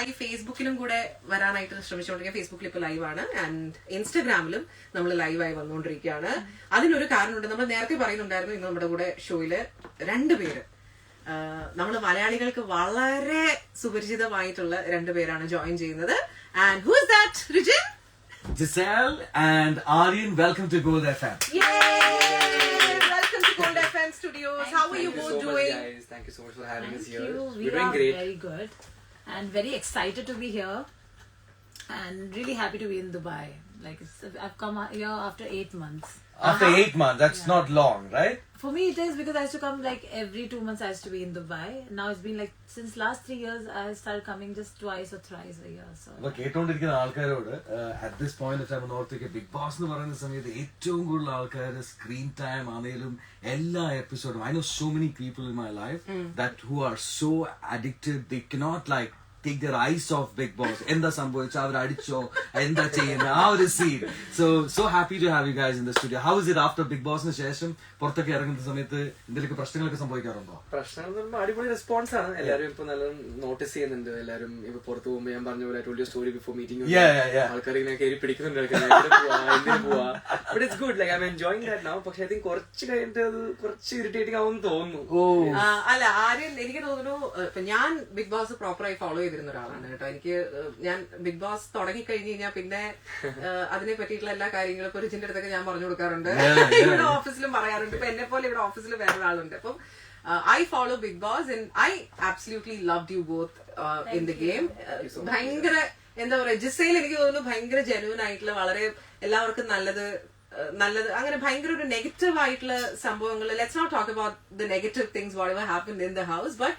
ഈ ഫേസ്ബുക്കിലും കൂടെ വരാനായിട്ട് ശ്രമിച്ചുകൊണ്ടിരിക്കുക. ഫേസ്ബുക്കിൽ ഇപ്പൊ ലൈവാണ് ആൻഡ് ഇൻസ്റ്റഗ്രാമിലും നമ്മൾ ലൈവായി വന്നുകൊണ്ടിരിക്കുകയാണ്. അതിനൊരു കാരണമുണ്ട്. നമ്മൾ നേരത്തെ പറയുന്നുണ്ടായിരുന്നു ഇന്ന് നമ്മുടെ കൂടെ ഷോയില് 2 പേര് നമ്മൾ മലയാളികൾക്ക് വളരെ സുപരിചിതമായിട്ടുള്ള 2 പേരാണ് ജോയിൻ ചെയ്യുന്നത്. And who is that? Rijin, Giselle and Aryan, welcome to Gold FM. Yay! Welcome to Gold FM Studios. How are you both doing? Thank you so much for having us here. We We're doing are great. very good and very excited to be here and really happy to be in Dubai. Like I've come here after 8 months. After 8 months, that's not long, right? For me, it is because I used to come like every 2 months. I used to be in Dubai. Now it's been like since last 3 years, I started coming just twice or thrice a year. So അപ്പൊ കേട്ടോണ്ടിരിക്കുന്ന ആൾക്കാരോട് at this point of time ഓർത്തേക്ക് Bigg Boss എന്ന് പറയുന്ന സമയത്ത് ഏറ്റവും കൂടുതൽ ആൾക്കാർ screen time ആണെങ്കിലും എല്ലാ എപ്പിസോഡും I know so many people in my life that who are so addicted they cannot like take their eyes off Big Boss. എന്താ സംഭവിച്ച അവർ അടിച്ചോ എന്താ ചെയ്യുന്ന ആ ഒരു scene. So happy to have you guys in the studio. How is it after Big Bossന് ശേഷം പുറത്തൊക്കെ ഇറങ്ങുന്ന സമയത്ത് എന്തെങ്കിലും പ്രശ്നങ്ങളൊക്കെ സംഭവിക്കാറുണ്ടോ? പ്രശ്നം എന്ന് പറയുമ്പോൾ അടിപൊളി റെസ്പോൺസ് ആണ്. എല്ലാവരും ഇപ്പൊ നല്ല നോട്ടീസ് ചെയ്യുന്നുണ്ട്. എല്ലാവരും ഇപ്പൊ പുറത്ത് പോകുമ്പോൾ ഞാൻ പറഞ്ഞ പോലെ told you story before meeting ആൾക്കാർ ഇങ്ങനെ കയറി പിടിക്കുന്നുണ്ട്. But it's good. Like I M enjoying that now. പക്ഷെ ഐ തിങ്ക് കുറച്ച് കഴിഞ്ഞിട്ട് അത് കുറച്ച് ഇറിറ്റേറ്റിംഗ് ആവുമെന്ന് തോന്നുന്നു. അല്ല, ആര്യൻ, എനിക്ക് തോന്നുന്നു ഇപ്പൊ ഞാൻ ബിഗ് ബോസ് പ്രോപ്പറായി ഫോളോ ചെയ്തിരുന്ന ഒരാളാണ് കേട്ടോ. എനിക്ക് ഞാൻ ബിഗ് ബോസ് തുടങ്ങി കഴിഞ്ഞ് കഴിഞ്ഞാൽ പിന്നെ അതിനെ പറ്റിയിട്ടുള്ള എല്ലാ കാര്യങ്ങളും ഇപ്പൊ റിജിന്റെ അടുത്തൊക്കെ ഞാൻ പറഞ്ഞു കൊടുക്കാറുണ്ട്. ഇവിടെ ഓഫീസിലും പറയാറുണ്ട്. ഇപ്പൊ എന്നെ പോലെ ഇവിടെ ഓഫീസിൽ വേറെ ഒരാളുണ്ട്. അപ്പം I follow Big Boss and I absolutely loved you both in the game. ഭയങ്കര എന്താ പറയാ, ജിസയിൽ എനിക്ക് തോന്നുന്നു ഭയങ്കര ജെന്യൂൻ ആയിട്ടുള്ള, വളരെ എല്ലാവർക്കും നല്ലത് അങ്ങനെ ഭയങ്കര ഒരു നെഗറ്റീവ് ആയിട്ടുള്ള സംഭവങ്ങൾ. Let's not talk about the negative things whatever happened in the house, but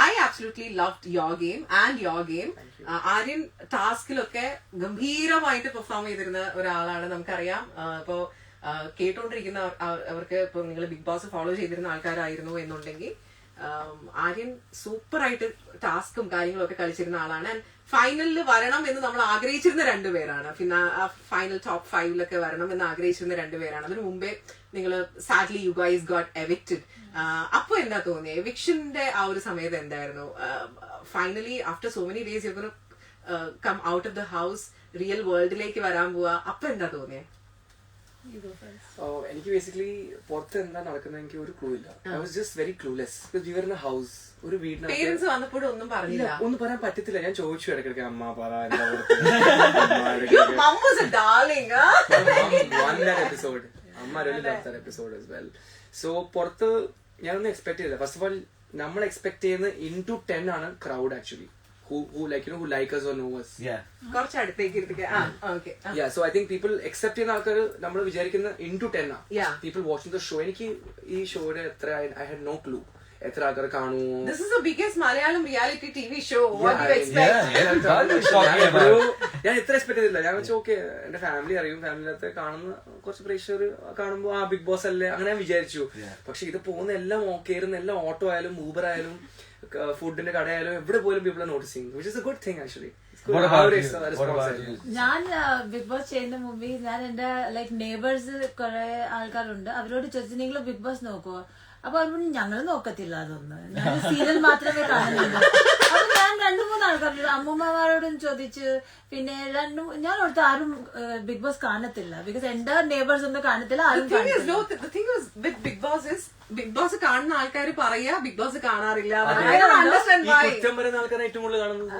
I absolutely loved your game and your game. Aryan ടാസ്കിലൊക്കെ ഗംഭീരമായിട്ട് പെർഫോം ചെയ്തിരുന്ന ഒരാളാണ്, നമുക്കറിയാം. ഇപ്പോ കേട്ടോണ്ടിരിക്കുന്ന അവർക്ക് ഇപ്പൊ നിങ്ങൾ ബിഗ് ബോസ് ഫോളോ ചെയ്തിരുന്ന ആൾക്കാരായിരുന്നു എന്നുണ്ടെങ്കിൽ ആര്യൻ സൂപ്പർ ആയിട്ട് ടാസ്കും കാര്യങ്ങളും ഒക്കെ കളിച്ചിരുന്ന ആളാണ്. ആൻഡ് ഫൈനലിൽ വരണം എന്ന് നമ്മൾ ആഗ്രഹിച്ചിരുന്ന 2 പേരാണ്. പിന്നെ ആ ഫൈനൽ ടോപ്പ് 5 വരണം എന്ന് ആഗ്രഹിച്ചിരുന്ന 2 പേരാണ്. അതിനു മുമ്പേ നിങ്ങൾ sadly you guys got evicted. അപ്പൊ എന്താ തോന്നിയത് എവിക്ഷന്റെ ആ ഒരു സമയത്ത്? എന്തായിരുന്നു finally after so many days you gonna come out of the house, real വേൾഡിലേക്ക് വരാൻ പോവാ, അപ്പൊ എന്താ തോന്നിയത്? എനിക്ക് ബേസിക്കലി പുറത്ത് എന്താ നടക്കുന്നത് എനിക്ക് ഒരു ക്ലൂ ഇല്ല. I was just very clueless. We were in a house, ഒരു വീടിനകത്ത്. പേരൻസ് വന്നപ്പോഴും ഒന്നും പറഞ്ഞില്ല, ഒന്നും പറയാൻ പറ്റത്തില്ല. ഞാൻ ചോദിച്ചു ഇടയ്ക്കിടയ്ക്ക്, അമ്മ പറ എന്താ എപ്പിസോഡ്. അമ്മ എപ്പിസോഡ് ആസ് വെൽ. സോ പുറത്ത് ഞാനൊന്നും എക്സ്പെക്ട് ചെയ്തില്ല. ഫസ്റ്റ് ഓഫ് ഓൾ നമ്മൾ എക്സ്പെക്ട് ചെയ്യുന്നത് into 10 ആണ് crowd actually. who like you know who like us or know us. കുറച്ച് അടുത്തേക്ക് ഇരിക്കുക. Yeah, so I think people accept ചെയ്യുന്ന ആൾക്കാർ നമ്മൾ വിചാരിക്കുന്ന into 10 ആണ്. People watching the show. എനിക്ക് ഈ ഷോയുടെ എത്ര I had no clue എത്ര ആൾക്കാർ കാണുമോ. This is the biggest Malayalam reality TV show. What do you expect? ഞാൻ ഇത്ര എക്സ്പെക്ട് ചെയ്തില്ല. ഞാൻ വെച്ചാൽ ഓക്കെ എന്റെ ഫാമിലി അറിയും, ഫാമിലിനകത്ത് കാണുന്ന കുറച്ച് പ്രേക്ഷകർ കാണുമ്പോൾ ആ ബിഗ് ബോസ് അല്ലേ അങ്ങനെ ഞാൻ വിചാരിച്ചു. പക്ഷെ ഇത് പോകുന്ന എല്ലാം കയറുന്ന എല്ലാം ഓട്ടോ ആയാലും ഊബർ ആയാലും ഫുഡിന്റെ കടയായാലും എവിടെ പോലും people are noticing, which is a good thing actually. ഞാൻ ബിഗ് ബോസ് ചെയ്യുന്ന മുമ്പ് ഞാൻ എന്റെ ലൈക് നെയ്ബേഴ്സ് കുറെ ആൾക്കാരുണ്ട്, അവരോട് ചോദിച്ചു നിങ്ങൾ ബിഗ് ബോസ് നോക്കുവോ? അപ്പൊ അവർ ഞങ്ങൾ നോക്കത്തില്ല, അതൊന്നും ഞാൻ സീരിയൽ മാത്രമേ കാണുന്നുള്ളൂ. അപ്പൊ ഞാൻ 2-3 ആൾക്കാരോട് അമ്മൂമ്മമാരോടും ചോദിച്ചു. പിന്നെ ഞാൻ ഓർത്ത് ആരും ബിഗ് ബോസ് കാണത്തില്ല, ബിക്കോസ് എന്റെ നെയ്ബേഴ്സ് ഒന്നും കാണത്തില്ല, ആരും ബിഗ് ബോസ് കാണുന്ന ആൾക്കാർ പറയാ ബിഗ് ബോസ് കാണാറില്ല. കുറ്റം പറയുന്ന ആൾക്കാരെ ഏറ്റവും കൂടുതൽ കാണുന്നത്.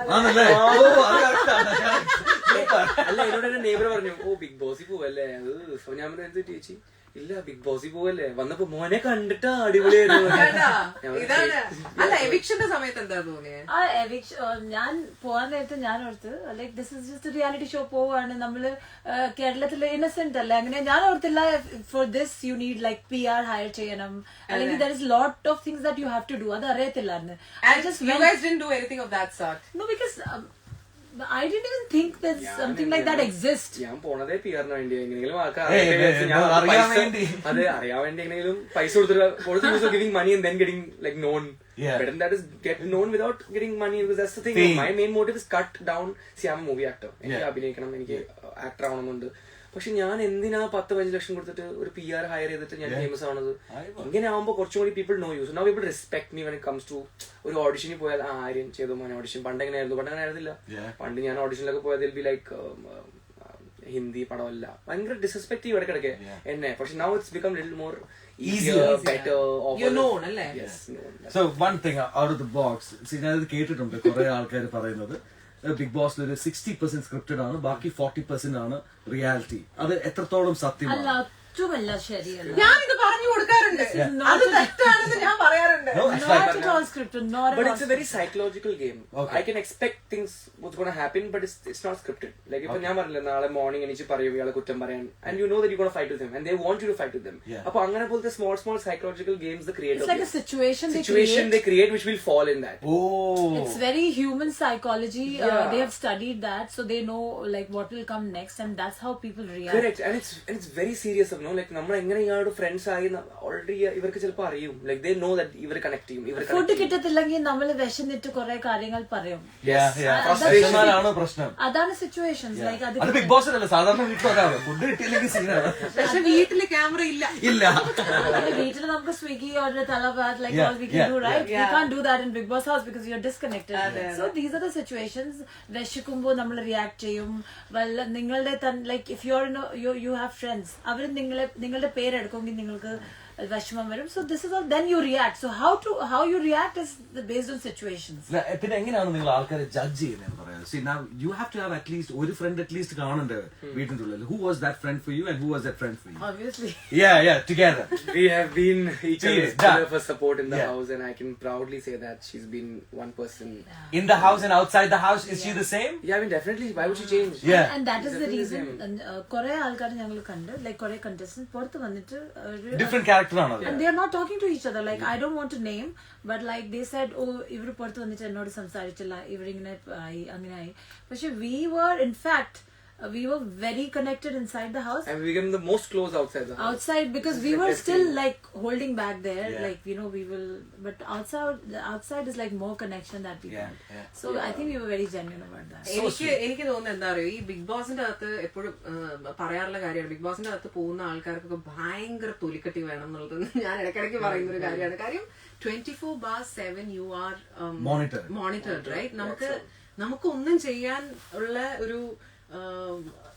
അല്ല, എന്നോട് എന്റെ നെയ്ബർ പറഞ്ഞു, ഓ ബിഗ് ബോസിൽ പോവല്ലേ? അത് ഞാൻ എന്ത് ചേച്ചി ഇല്ല ബിഗ് ബോസിൽ പോവല്ലേ, വന്നപ്പോ മോനെ കണ്ടിട്ടാ അടിപൊളിയായിരുന്നു. അല്ല, എവിക്ഷന്റെ സമയത്ത് എന്താ തോന്നിയത്? ഞാൻ പോവാൻ നേരത്ത് ഞാൻ ഓർത്ത് like this is just reality show പോവാണ്, നമ്മള് കേരളത്തില് ഇന്നസെന്റ് അല്ലേ, അങ്ങനെ ഞാൻ ഓർത്തില്ല for this you need like PR hire ചെയ്യണം, അല്ലെങ്കിൽ there is lot of things that you have to do. അത് അറിയത്തില്ലായിരുന്നു. No, because I didn't even think that something like that exists. ഞാൻ പോണതേ പിയറിന് വേണ്ടി, എങ്ങനെയെങ്കിലും അത് അറിയാൻ വേണ്ടി എങ്ങനെയെങ്കിലും പൈസ കൊടുത്തിട്ട് giving money and then getting like known. Better than that is get known without getting money, because that's the thing. My main motive is cut down. See, I'm a movie actor. എനിക്ക് അഭിനയിക്കണം, എനിക്ക് actor ആവണമെന്നുണ്ട്. പക്ഷെ ഞാൻ എന്തിനാ 10-15 ലക്ഷം കൊടുത്തിട്ട് ഒരു PR higher ചെയ്തിട്ട് ഞാൻ ഫേമസ് ആവുന്നത്? ഇങ്ങനെ ആവുമ്പോൾ കുറച്ചും കൂടി people no use. Now people respect me when it comes to ഒരു ഓഡിഷനിൽ പോയാൽ ആര്യം ചെയ്തു മോനെ ഓഡിഷൻ. പണ്ട് എങ്ങനെയായിരുന്നു? പണ്ട് അങ്ങനെ ആയിരുന്നില്ല. പണ്ട് ഞാൻ ഓഡിഷനിലൊക്കെ പോയാൽ ബി ലൈക്ക് ഹിന്ദി പടമല്ല, ഭയങ്കര ഡിസ്റെസ്പെക്റ്റീവ് ഇടയ്ക്കിടയ്ക്ക് എന്നെ. പക്ഷെ now it's become little more easier, better, known അല്ലേ? Yes, known. So one thing out of the box, ഞാനത് കേട്ടിട്ടുണ്ട് കുറെ ആൾക്കാർ പറയുന്നത് ബിഗ് ബോസിൽ ഒരു 60% സ്ക്രിപ്റ്റഡ് ആണ്, ബാക്കി 40% ആണ് റിയാലിറ്റി. അത് എത്രത്തോളം സത്യമാണ്? ഒട്ടുമല്ല ശരിയല്ല. ഞാനിത് പറഞ്ഞു കൊടുക്കാറുണ്ട്, അത് തെറ്റാണെന്ന് ഞാൻ പറയാറുണ്ട്. But it's a very psychological game. Okay. I can expect things what's going to happen, but it's not scripted. Like if ഞാൻ പറഞ്ഞില്ല നാളെ മോർണിംഗ് എനിക്ക് പറയും ഇയാളെ കുറ്റം പറയാൻ, and you know that you're going to fight with them and they want you to fight with them. അപ്പൊ അങ്ങനെ പോലത്തെ small psychological games the creator, it's like a situation they create which will fall in that. It's very human psychology. They have studied that, so they know like what will come next, and that's how people react. Correct. And it's very serious. Like നമ്മൾ എങ്ങനെ ഇയാളുടെ friends ആയി already ഇവർക്ക് ചിലപ്പോൾ അറിയും. Like they know that ഇവർ connect ചെയ്യും. Food കിട്ടത്തില്ലെങ്കിൽ നമ്മൾ വിശന്നിട്ട് കുറെ കാര്യങ്ങൾ പറയും. പ്രശ്നം അതാണ് സിറ്റുവേഷൻ. ലൈക്ക് അത് ബിഗ് ബോസ് അല്ല, സാധാരണ വീട്ടിലൊരാണ് ഫുഡ് കിട്ടിയില്ലെങ്കിൽ സീനാണ്. പക്ഷെ വീട്ടില് ക്യാമറ ഇല്ല. വീട്ടിൽ നമുക്ക് സ്വിഗ്ഗി ഓർഡർ തലവാത് like all we can do, right? We can't do that in Big Boss house because you're disconnected. So these are the situations. വിശക്കുമ്പോൾ നമ്മൾ റിയാക്ട് ചെയ്യും. നിങ്ങളുടെ like if you are you have friends, അവർ നിങ്ങളുടെ പേരെടുക്കുമെങ്കിൽ നിങ്ങൾക്ക് വിഷമം വരും. So this is all, then you react. So how you react is based on situations. പിന്നെ എങ്ങനെയാണ് നിങ്ങൾ ആൾക്കാരെ ജഡ്ജ് ചെയ്യുന്നത് പറയാം? See now you have to have at least ഒരു ഫ്രണ്ട് at least കാണണ്ടേ വീട്ടിന്റെ ഉള്ളിൽ. Who was that friend for you and who was that friend for you? Obviously. Yeah, together. We have been each other's pillar for support in the house, and I can proudly say that she's been one person. In the house and outside the house, is she the same? Yeah, I mean definitely. Why would she change? Yeah. And that is the reason. കുറെ ആൾക്കാർ ഞങ്ങൾ കണ്ട് like കുറെ contestant പുറത്ത് വന്നിട്ട് Different character ആണ്. And they are not talking to each other. Like I don't want to name, but like they said, oh, ഇവര് പുറത്ത് വന്നിട്ട് എന്നോട് സംസാരിച്ചില്ല, ഇവരിങ്ങനെ ആയി അങ്ങനെ ആയി. പക്ഷെ we were in fact we were very connected inside the house. And we became the most close outside the house. Outside because we were still like holding back there, like you know we will. But outside is like more connection that we had. So I think we were very genuine about that. എനിക്ക് തോന്നുന്നത് എന്താ പറയുക, ഈ big ബോസിന്റെ അകത്ത് എപ്പോഴും പറയാറുള്ള കാര്യമാണ്, ബിഗ് ബോസിന്റെ അകത്ത് പോകുന്ന ആൾക്കാർക്കൊക്കെ ഭയങ്കര തൊലിക്കട്ടി വേണം എന്നുള്ളത് ഞാൻ ഇടയ്ക്കിടയ്ക്ക് പറയുന്ന ഒരു കാര്യമാണ്. കാര്യം 24/7 you are monitored, right? നമുക്ക് ഒന്നും ചെയ്യാൻ ഉള്ള ഒരു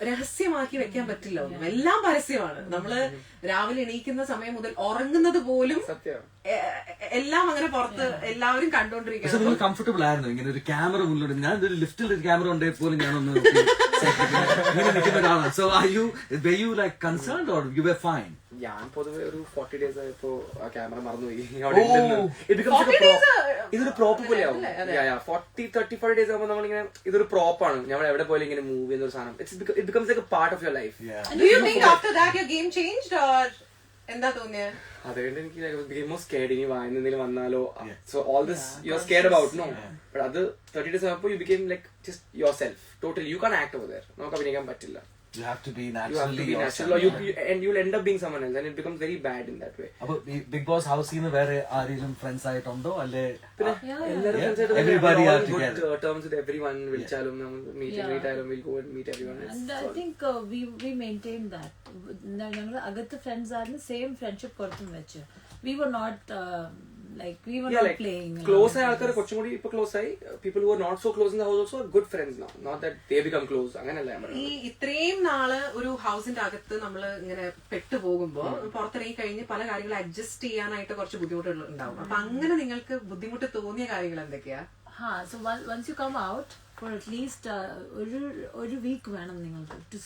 രഹസ്യമാക്കി വെക്കാൻ പറ്റില്ല. ഒന്നും എല്ലാം പരസ്യമാണ്. നമ്മള് രാവിലെ എണീക്കുന്ന സമയം മുതൽ ഉറങ്ങുന്നത് പോലും എല്ലാം അങ്ങനെ പുറത്ത് എല്ലാവരും കണ്ടോണ്ടിരിക്കുന്നത്. കംഫർട്ടബിൾ ആയിരുന്നു ഇങ്ങനെ ഒരു ക്യാമറ മുന്നിലോട്ട്? ഞാൻ ഒരു ലിഫ്റ്റിൽ ഒരു ക്യാമറ ഉണ്ടെങ്കിൽ പോലും ഞാനൊന്ന് ഇങ്ങനെ നിൽക്കുന്ന ഒരാളാണ്. So were you like concerned or you were fine? ഞാൻ പൊതുവെ ഒരു 40 days ആയപ്പോ ആ ക്യാമറ മറന്നുപോയി. ഇതൊരു പ്രോപ്പ് പോലെയാവും. 40-30-40 days ആകുമ്പോൾ നമ്മളിങ്ങനെ ഇതൊരു പ്രോപ്പാണ്. നമ്മൾ എവിടെ പോലും ഇങ്ങനെ മൂവ് ചെയ്യുന്ന ഒരു സാധനം. It becomes like a part of your life. Do you think after that your game changed or എന്താ തോന്നിയത്? അതുകൊണ്ട് എനിക്ക് more scared. ഇനി വായന എന്തെങ്കിലും വന്നാലോ. So all this you're scared about, no? But അത് 30 days ആയപ്പോൾ you became like just yourself. Totally. You can't act over there. നമുക്ക് അഭിനയിക്കാൻ പറ്റില്ല. You have to be naturally. You have to be natural, or and you'll end up being someone else, and it becomes very bad in that way. അപ്പൊ big boss ഹൗസിൽ നിന്ന് വേറെ ആരെങ്കിലും friends ആയിട്ടുണ്ടോ അല്ലെ? Everybody are together. Terms with everyone. വിളിച്ചാലും meet ആയാലും we'll go and meet everyone. And I think we maintained that. ഞങ്ങൾ അകത്ത് ഫ്രണ്ട്സ് ആയിരുന്നു, സെയിം ഫ്രണ്ട്ഷിപ്പ് പുറത്തും വെച്ച്. We were not like we were not playing. Close ആയ ആൾക്കാർ കുറച്ചും കൂടി ഇപ്പൊ ക്ലോസ് ആയി. People who are not so close in the house also are good friends now. Not that they become close. അങ്ങനെയല്ല. ഈ ഇത്രയും നാള് ഒരു ഹൗസിന്റെ അകത്ത് നമ്മള് ഇങ്ങനെ പെട്ടുപോകുമ്പോ പുറത്തിറങ്ങി കഴിഞ്ഞ് പല കാര്യങ്ങളും അഡ്ജസ്റ്റ് ചെയ്യാനായിട്ട് കുറച്ച് ബുദ്ധിമുട്ടുകൾ ഉണ്ടാവും. അപ്പൊ അങ്ങനെ നിങ്ങൾക്ക് ബുദ്ധിമുട്ട് തോന്നിയ കാര്യങ്ങൾ എന്തൊക്കെയാ? So once you come out for at least ഒരു വീക്ക് വേണം നിങ്ങൾക്ക് to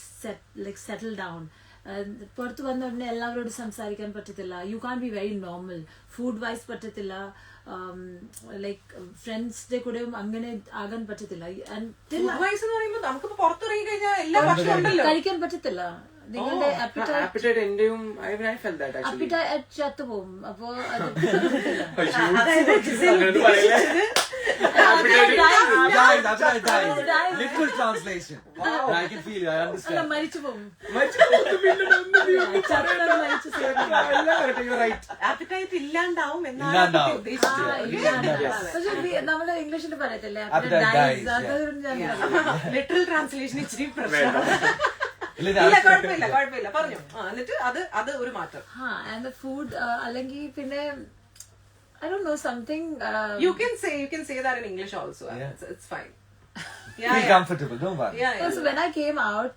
settle down. പുറത്ത് വന്ന ഉടനെ എല്ലാവരോടും സംസാരിക്കാൻ പറ്റത്തില്ല. You can be very normal. Food wise പറ്റത്തില്ല. ലൈക്ക് ഫ്രണ്ട്സിന്റെ കൂടെയും അങ്ങനെ ആകാൻ പറ്റത്തില്ല. കഴിക്കാൻ പറ്റത്തില്ല. നിങ്ങളുടെ അപ്പിറ്റൈറ്റ് ചത്തുപോകും. അപ്പോ Literal translation. I can feel you. I understand. മരിച്ചു പോകും. ആപ്പിറ്റൈറ്റ് ഇല്ലാണ്ടാവും നമ്മള് ഇംഗ്ലീഷിൽ പറയത്തില്ലേ? ലിറ്ററൽ ട്രാൻസ്ലേഷൻ ഇച്ചിരി പ്രശ്നമാണ്. ഇല്ല കുഴപ്പമില്ല പറഞ്ഞു. എന്നിട്ട് അത് ഒരു മാറ്റം. And the food അല്ലെങ്കിൽ പിന്നെ I don't know something. You can say that in English also. It's fine. Feel comfortable, don't worry. So when I came out,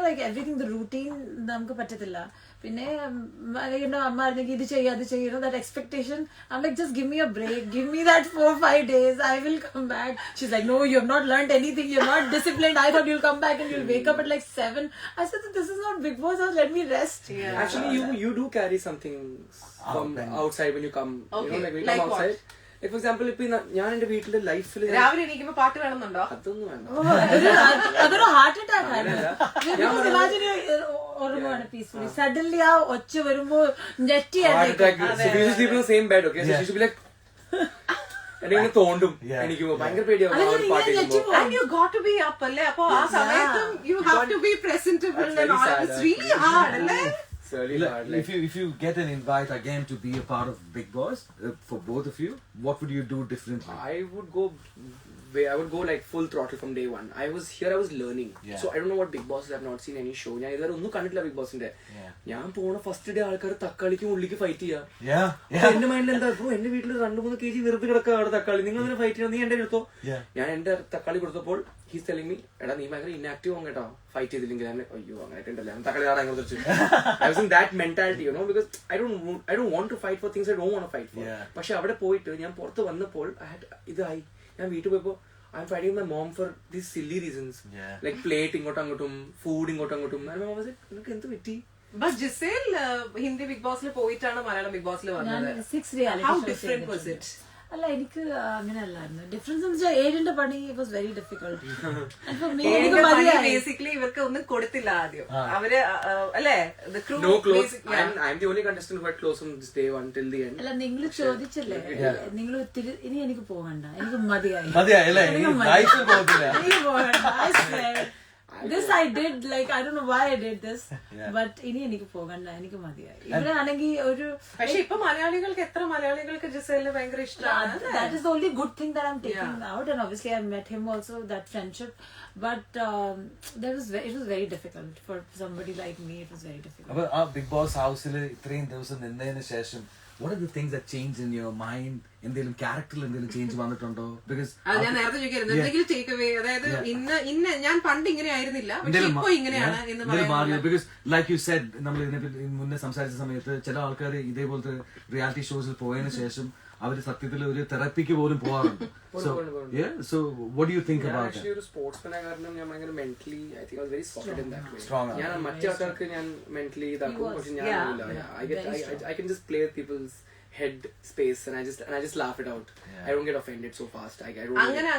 like everything, the routine നമുക്ക് പറ്റത്തില്ല. പിന്നെ അമ്മ ആയിരുന്നെങ്കിൽ ഇത് ചെയ്യുക അത് ചെയ്യുക, that expectation. I'm like, just give me a break, give me that 4-5 days, I will come back. She's like, no, you have not learned anything, you're not disciplined. I thought you'll come back and you'll wake up at like 7. I said, this is not Bigg Boss, let me rest. Actually, you do carry something from outside when you come. Okay. Like when you come outside. Like for example, ഇപ്പൊ ഞാൻ എന്റെ വീട്ടിലെ ലൈഫിൽ രാവിലെ എണീക്കുമ്പോ പാട്ട് വേണമെന്നുണ്ടോ? അതൊന്നും വേണ്ട. അതൊരു ഹാർട്ട് അറ്റാക്ക് ആണ്. ഇമാജിൻ ഓർമ്മയാണ് പീസ്ഫുള്ളി, സഡൻലി ആ ഒച്ച വരുമ്പോ ഞെട്ടി സെയിം ബെഡ്. ഓക്കെ, എന്നെ തോണ്ടും എനിക്കുമ്പോ ഭയങ്കര പേടിയാവും. And you got to be up അല്ലേ? അപ്പൊ ആ സമയത്തും you have to be presentable and all. It's really hard അല്ലേ? If you get an invite again to be a part of Bigg Boss, for both of you, what would you do differently? I would go like full throttle from day one. I was learning. So I don't know what Bigg Boss is. I have not seen any show. ഞാൻ ഇതുവരെ ഒന്നും കണ്ടിട്ടില്ല Bigg Boss ന്റെ. ഞാൻ പോണ first day ആൾക്കാർ തക്കാളിക്കും ഉള്ളിക്ക് fight ചെയ്യാ. എന്റെ മൈൻഡിൽ എന്താ, ബ്രോ എന്റെ വീട്ടിൽ 2-3 kg വെറുതെ കിടക്കാണ് തക്കാളി, നിങ്ങൾ അതിനെ ഫൈറ്റ് ചെയ്യണം, നീ എന്റെ എടുത്തോ. ഞാൻ എന്റെ തക്കാളി കൊടുത്തപ്പോൾ he's telling me, എടാ നീ ഭയങ്കര ഇനാക്റ്റീവ് ആവും കേട്ടോ ഫൈറ്റ് ചെയ്തില്ലെങ്കിൽ. അയ്യോ അങ്ങനെ ഉണ്ടല്ലേ, തക്കാളി കാണാൻ അങ്ങനെ തിരിച്ചു. I was in that mentality, because I don't want to fight for things I don't want to fight for. പക്ഷെ അവിടെ പോയിട്ട് ഞാൻ പുറത്ത് വന്നപ്പോൾ ഇതായി. ഞാൻ വീട്ടിൽ പോയപ്പോ I'm fighting my mom for these silly reasons. Like plate ഇങ്ങോട്ടും അങ്ങോട്ടും, food ഇങ്ങോട്ടും അങ്ങോട്ടും. നിനക്ക് എന്ത് പറ്റി? But Giselle ഹിന്ദി ബിഗ് ബോസിൽ പോയിട്ടാണ് മലയാളം ബിഗ് ബോസിൽ വന്നത്. How different was it? അല്ല എനിക്ക് അങ്ങനെ അല്ലായിരുന്നു. ഡിഫറൻസ് എന്ന് വെച്ചാൽ 7ന്റെ പണി വാസ് വെരി ഡിഫിക്കൾട്ട്. ബേസിക്കലി ഇവർക്ക് ഒന്നും കൊടുത്തില്ല ആദ്യം. അവര് അല്ലേ, no clothes. I'm the only contestant who had clothes from this day one till the end. അല്ല നിങ്ങൾ ചോദിച്ചല്ലേ, നിങ്ങൾ ഇനി എനിക്ക് പോകണ്ട, എനിക്ക് മതിയായി. എനിക്ക് പോകണ്ട. This I did, like I don't know why I did this, but ഇനി എനിക്ക് പോകണ്ട, എനിക്ക് മതിയായി. ഇവിടെ ആണെങ്കിൽ ഒരു പക്ഷെ ഇപ്പൊ മലയാളികൾക്ക് എത്ര മലയാളികൾക്ക് ജിസേലിനെ ഭയങ്കര ഇഷ്ടമാണ്. That is the only good thing that I'm taking out, and obviously I met him also, that friendship, but it was very difficult for somebody like me. It was very difficult. അപ്പൊ ആ big boss ഹൗസിൽ ഇത്രയും ദിവസം നിന്നതിന് ശേഷം what are the things that change in your mind? എന്തെങ്കിലും ക്യാരക്ടറിൽ എന്തെങ്കിലും change വന്നിട്ടുണ്ടോ? Because ഞാൻ നേരത്തെ ചോദിക്കായിരുന്നു എന്തെങ്കിലും ടേക്ക് അവേ, അതായത് ഇന്ന ഞാൻ പണ്ട് ഇങ്ങനെ ആയിരുന്നില്ല പക്ഷെ ഇപ്പൊ ഇങ്ങനെയാണ് എന്ന് പറയാൻ. ബിക്കോസ് ലൈക്ക് യു സെഡ്, നമ്മൾ ഇതിനെപ്പറ്റി മുന്നേ സംസാരിച്ച സമയത്ത് ചില ആൾക്കാർ ഇതേപോലത്തെ റിയാലിറ്റി ഷോസിൽ പോയതിനു ശേഷം അവര് സത്യത്തിൽ ഒരു തെറപ്പിക്ക് പോലും പോകാറുണ്ട്. So what do you think about that? ഒരു സ്പോർട്സ്മാൻ ആയ കാരണം ഞാൻ ഭയങ്കര mentally I think I was very solid in that way. ഞാൻ മറ്റേ ആൾക്കാർക്ക് ഞാൻ മെന്റലി ഇതാക്കും, പക്ഷെ ഞാൻ I can just play with people's head space and I just laugh it out. I don't get offended so fast. I don't. അങ്ങനെ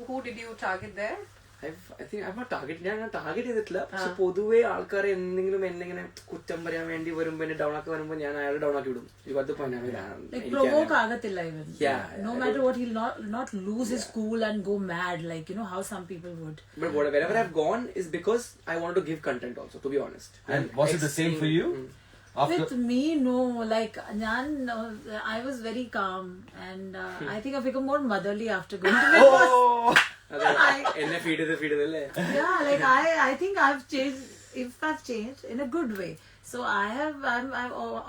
who did you target there? I think I'm not targeted. ഞാൻ target ചെയ്തിട്ടില്ല, പക്ഷെ പൊതുവെ ആൾക്കാരെ എന്തെങ്കിലും എന്നെങ്ങനെ കുറ്റം പറയാൻ വേണ്ടി വരുമ്പോ എന്നെ ഡൗൺ ആക്കി വരുമ്പോ ഞാൻ അയാളെ ഡൗൺ ആക്കി വിടും. ഇവരുടെ provoke ആകത്തില്ല even. No matter what, he'll not lose his cool and go mad like how some people would. But wherever I've gone is because I wanted to give content also, to be honest. And was it the same for you? With me, no. Like I was very calm, and I think I've become more motherly after going to Bigg Boss. എന്നെ feed ചെയ്തല്ലേ. Yeah, like I think I've changed. If I've changed in a good way, so I'm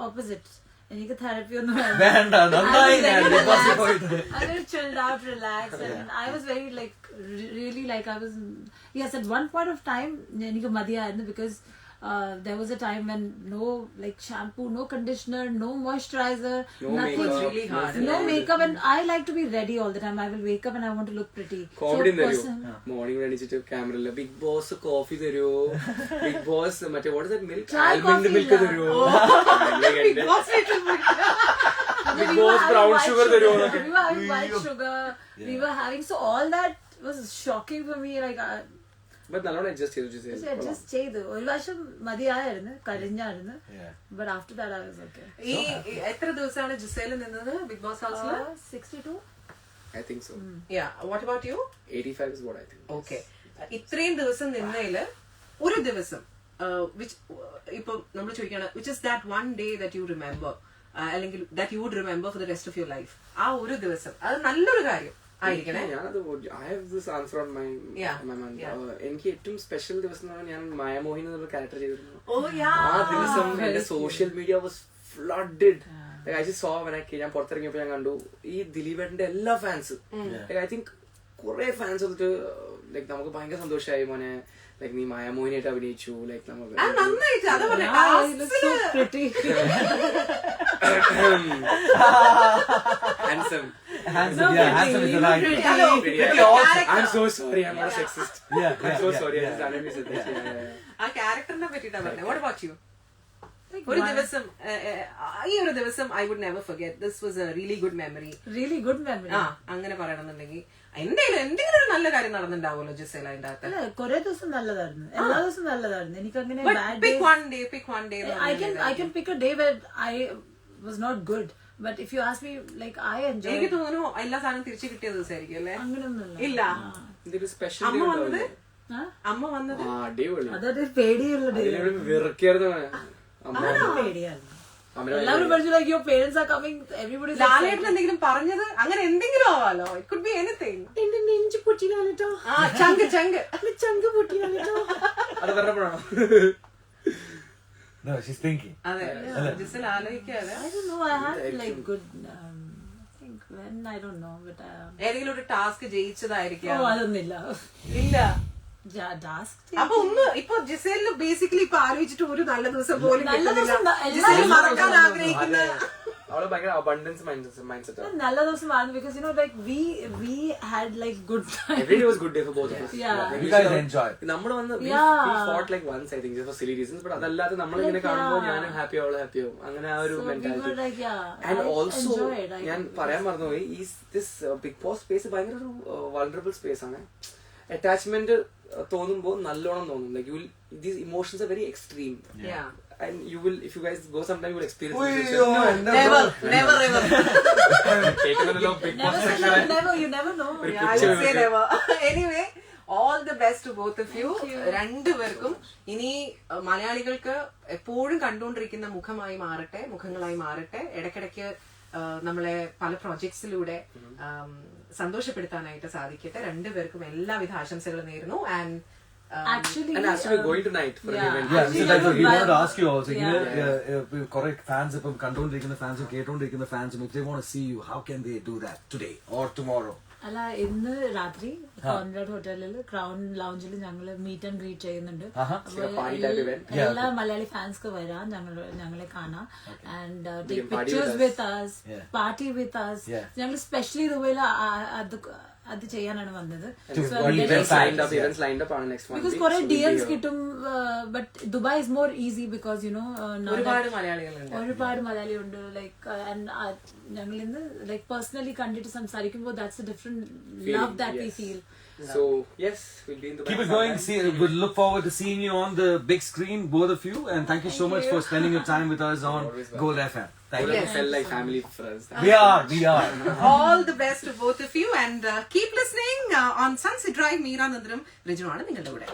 opposite. എനിക്ക് therapy ഒന്നും വേണ്ട. I was chilled out, relaxed, and I was very like really like I was. Yes, at one point of time എനിക്ക് മതിയായിരുന്നു because there was a time when no like shampoo, no conditioner, no moisturizer, nothing. Makeup. Really hard. No makeup, and I like to be ready all the time. I will wake up and I want to look pretty. Comedy തരുമോ? Morning എണീച്ചിട്ട് ക്യാമറയില് big boss coffee തരുമോ, big boss മറ്റേ what is that milk, almond milk തരുമോ, big boss brown sugar തരുമോ? We were having white sugar. We were having, so all that was shocking for me. Like but നല്ലോണം adjust ചെയ്തു. ഒരു വർഷം മതിയായിരുന്നു, കഴിഞ്ഞായിരുന്നു. But after that I was okay. ഈ എത്ര ദിവസമാണ് ജിസേൽ നിന്നത് ബിഗ് ബോസ് ഹൗസിൽ? 62. I think so. Yeah. What about you? 85 is what I think. Okay. ഇത്രയും ദിവസം നിന്നതില് ഒരു ദിവസം ഇപ്പൊ നമ്മൾ ചോദിക്കുകയാണ് which is that one day that you remember, അല്ലെങ്കിൽ that you would remember for the rest of your life. ആ ഒരു ദിവസം, അത് നല്ലൊരു കാര്യം, ആയിരിക്കണേ. ഞാനത് I have this answer on my mind. എനിക്ക് ഏറ്റവും സ്പെഷ്യൽ ദിവസം എന്ന് പറഞ്ഞാൽ ഞാൻ മായമോഹിനി എന്നുള്ള ക്യാരക്ടർ ചെയ്തിരുന്നു. ആ ദിവസം എന്റെ social media was flooded. I just saw when ഞാൻ പുറത്തിറങ്ങിയപ്പോ ഞാൻ കണ്ടു ഈ ദിലീപേട്ടന്റെ എല്ലാ ഫാൻസ്. I think കുറെ ഫാൻസ് വന്നിട്ട് ലൈക് നമുക്ക് ഭയങ്കര സന്തോഷമായി മോനെ, ലൈക് നീ മായമോഹിനിയായിട്ട് അഭിനയിച്ചു, ലൈക് നമുക്ക് handsome. Handsome is the right. I'm so sorry, I'm not a sexist. I'm so sorry, I just randomly said that. ആ ക്യാരക്ടറിനെ പറ്റിട്ടാ പറഞ്ഞത്. What about you? ഒരു ദിവസം ഈ ഒരു ദിവസം I would never forget. This was a really good memory. Really good memory. അങ്ങനെ പറയണമെന്നുണ്ടെങ്കിൽ എന്തെങ്കിലും ഒരു നല്ല കാര്യം നടന്നിട്ടുണ്ടാവുമല്ലോ ജിസേല അതിന്റെ അകത്ത്. അല്ല, കുറെ ദിവസം നല്ലതായിരുന്നു, എല്ലാ ദിവസവും നല്ലതായിരുന്നു. എനിക്ക് അങ്ങനെ pick one day. I can pick a day where I was not good, but if you ask me, like I enjoy. എനിക്ക് തോന്നുന്നു എല്ലാ സാധനവും തിരിച്ചു കിട്ടിയ ദിവസമായിരിക്കും അല്ലേ? അങ്ങനൊന്നുമില്ല. ഇല്ല, ഇതൊരു സ്പെഷ്യൽ അമ്മ വന്നത് അതൊരു പേടിയുള്ള ഡേ. വെറുക്കായിരുന്നു പേടിയായിരുന്നു. എല്ലാവരും പഠിച്ചു like your parents are coming, everybody. ലാലേട്ടൻ എന്തെങ്കിലും പറഞ്ഞത് അങ്ങനെ എന്തെങ്കിലും ആവാലോ. It could be anything. എന്റെ നെഞ്ച് പൊട്ടിയാലിട്ടോ, ചങ്ക് പൊട്ടിയാലിട്ടോ. അത് പറഞ്ഞപ്പോഴാണോ? No, she's thinking. അതെ, ജിസേല ആലോചിക്കാതെ. I don't know, I had like good I think when I don't know, but ഏതെങ്കിലും ഒരു ടാസ്ക് ജയിച്ചതായിരിക്കാം. അതൊന്നുമില്ല. ഇല്ല. ടാസ്ക് അപ്പൊ ഒന്ന് ഇപ്പൊ ജിസേലിന് ബേസിക്കലി ഇപ്പൊ ആലോചിച്ചിട്ട് ഒരു നല്ല ദിവസം പോലും നല്ല ദിവസം ജിസേൽ മറക്കാൻ ആഗ്രഹിക്കുന്ന അവള് ഭയങ്കര അബണ്ടൻസ് മൈൻഡ് സെറ്റ്. നല്ല ദിവസമായിരുന്നു because you know like we had like good time. Every day was good day for both of us. Yeah. You guys enjoy. നമ്മള് വന്ന് we fought like once I think just for silly reasons, but അതല്ലാതെ നമ്മളിങ്ങനെ കാണുമ്പോൾ ഞാനും happy അവള് happy ആവും, അങ്ങനെ ആ ഒരു മെന്റാലിറ്റി. ആൻഡ് ഓൾസോ ഞാൻ പറയാൻ മറന്നുപോയി, ഈ ദിസ് ബിഗ് ബോസ് സ്പേസ് ഭയങ്കര ഒരു വൾണറബിൾ സ്പേസ് ആണ്. അറ്റാച്ച്മെന്റ് തോന്നുമ്പോ നല്ലോണം തോന്നും, like you will, these emotions are very extreme. And you will, if you guys go sometime, you will experience this. never ever You never know. I would say never. Anyway, all the best to both of you. രണ്ടുപേർക്കും ഇനി മലയാളികൾക്ക് എപ്പോഴും കണ്ടുകൊണ്ടിരിക്കുന്ന മുഖങ്ങളായി മാറട്ടെ. ഇടയ്ക്കിടയ്ക്ക് നമ്മളെ പല പ്രോജക്ട്സിലൂടെ സന്തോഷപ്പെടുത്താനായിട്ട് സാധിക്കട്ടെ. രണ്ടുപേർക്കും എല്ലാവിധ ആശംസകളും നേരുന്നു. And Actually, we're going tonight for an event. Yeah, so that's what we wanted to ask you also. Correct fans, if കണ്ടുകൊണ്ടിരിക്കുന്ന ഫാൻസും കേട്ടോണ്ടിരിക്കുന്ന ഫാൻസും, if they want to see you, how can they do that today or tomorrow? അല്ല, ഇന്ന് രാത്രി Conrad ഹോട്ടലിൽ crown ലൗഞ്ചിൽ ഞങ്ങള് meet and greet ചെയ്യുന്നുണ്ട്. എല്ലാ മലയാളി ഫാൻസ്ക്ക് വരാം, ഞങ്ങളെ കാണാം and take pictures with us, party with us. ഞങ്ങൾ സ്പെഷ്യലി ദുബൈയിൽ അത് ചെയ്യാനാണ് വന്നത്. ബിക്കോസ് കുറെ DMs കിട്ടും, but Dubai is more easy because you know ഒരുപാട് മലയാളി ഉണ്ട്. ലൈക്ക് ഞങ്ങൾ ഇന്ന് ലൈക്ക് പേഴ്സണലി കണ്ടിട്ട് സംസാരിക്കുമ്പോൾ that's A different love that we feel. So yes, we'll be in the keep it going. We'll look forward to seeing you on the big screen, both of you, and thank you so much for spending your time with us on Gold FM. Thank you. Felt like family for us. We are. All the best to both of you and keep listening on Sunset Drive. Meera Nandaram, Rijnu ആണ് നിങ്ങളുടെ കൂടെ.